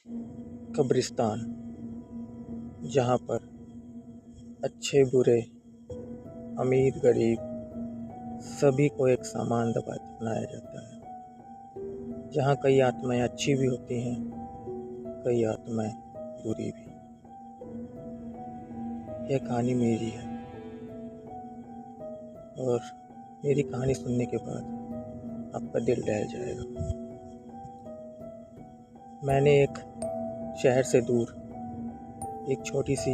कब्रिस्तान, जहाँ पर अच्छे बुरे, अमीर गरीब सभी को एक समान दफनाया जाता है। जहाँ कई आत्माएं अच्छी भी होती हैं, कई आत्माएं बुरी भी। यह कहानी मेरी है और मेरी कहानी सुनने के बाद आपका दिल दहल जाएगा। मैंने एक शहर से दूर एक छोटी सी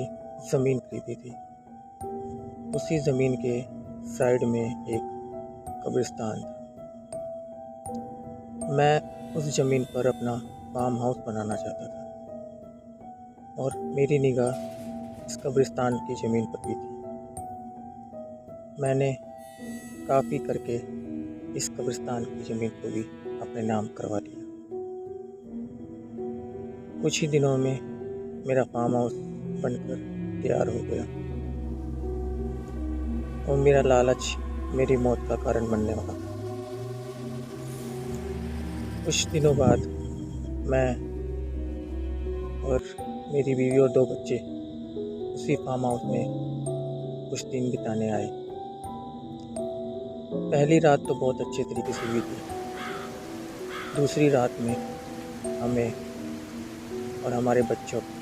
ज़मीन खरीदी थी। उसी ज़मीन के साइड में एक कब्रिस्तान था। मैं उस ज़मीन पर अपना फार्म हाउस बनाना चाहता था और मेरी निगाह इस कब्रिस्तान की ज़मीन पर भी थी। मैंने काफ़ी करके इस कब्रिस्तान की ज़मीन को भी अपने नाम करवा लिया। कुछ ही दिनों में मेरा फार्म हाउस बनकर तैयार हो गया और मेरा लालच मेरी मौत का कारण बनने वाला था। कुछ दिनों बाद मैं और मेरी बीवी और 2 बच्चे उसी फार्म हाउस में कुछ दिन बिताने आए। पहली रात तो बहुत अच्छे तरीके से हुई थी। दूसरी रात में हमें और हमारे बच्चों को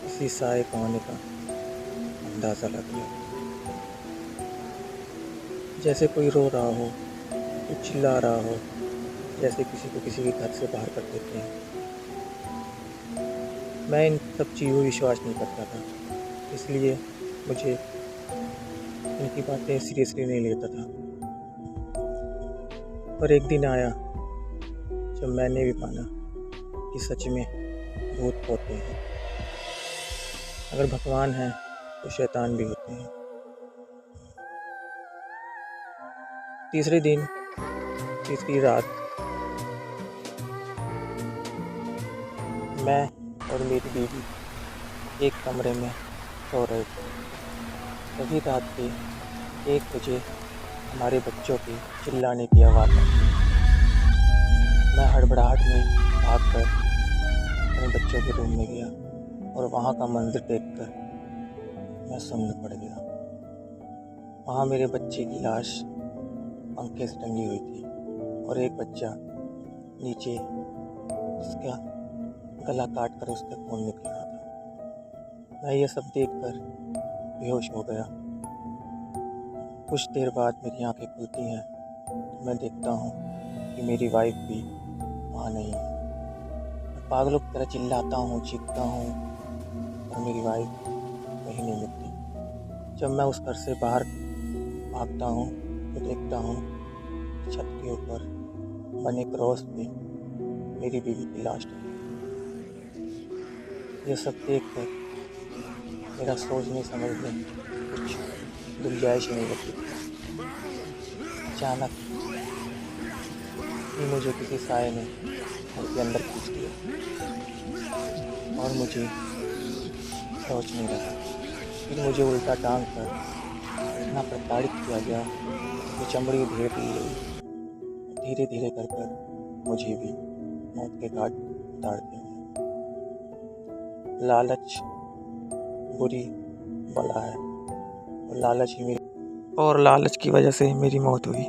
किसी साए का होने का अंदाज़ा लग गया। जैसे कोई रो रहा हो, कोई चिल्ला रहा हो, जैसे किसी को किसी के घर से बाहर कर देते हैं। मैं इन सब चीज़ों पर विश्वास नहीं करता था, इसलिए मुझे इनकी बातें सीरियसली नहीं लेता था। पर एक दिन आया जब मैंने भी माना कि सच में भूत होते हैं। अगर भगवान हैं तो शैतान भी होते हैं। तीसरे दिन, तीसरी रात मैं और मेरी बीवी एक कमरे में सो रहे थे। तभी रात के 1 बजे हमारे बच्चों के चिल्लाने की आवाज़ आई। मैं हड़बड़ाहट में भागकर अपने बच्चों के रूम में गया और वहाँ का मंजर देखकर मैं सुन्न पड़ गया। वहाँ मेरे बच्चे की लाश पंखे से टंगी हुई थी और एक बच्चा नीचे उसका गला काट कर उसका खून निकल रहा था। मैं ये सब देखकर बेहोश हो गया। कुछ देर बाद मेरी आंखें खुलती हैं तो मैं देखता हूँ कि मेरी वाइफ भी वहाँ नहीं है। मैं पागलों की तरह चिल्लाता हूँ, चीखता हूँ और मेरी वाइफ कहीं नहीं मिलती। जब मैं उस घर से बाहर भागता हूँ तो देखता हूँ छत के ऊपर बने क्रॉस पे मेरी बीवी की लाश है। ये सब देखकर मेरा सोचने समझने कुछ गुंजाइश नहीं बची। अचानक ही मुझे किसी साए ने घर के अंदर खींच लिया और मुझे सोचने लगा। फिर मुझे उल्टा टांग कर इतना प्रताड़ित किया गया कि चमड़ी ढेर ली गई। धीरे धीरे कर मुझे भी मौत के घाट उतार दिया। लालच बुरी बला है और लालच की वजह से मेरी मौत हुई।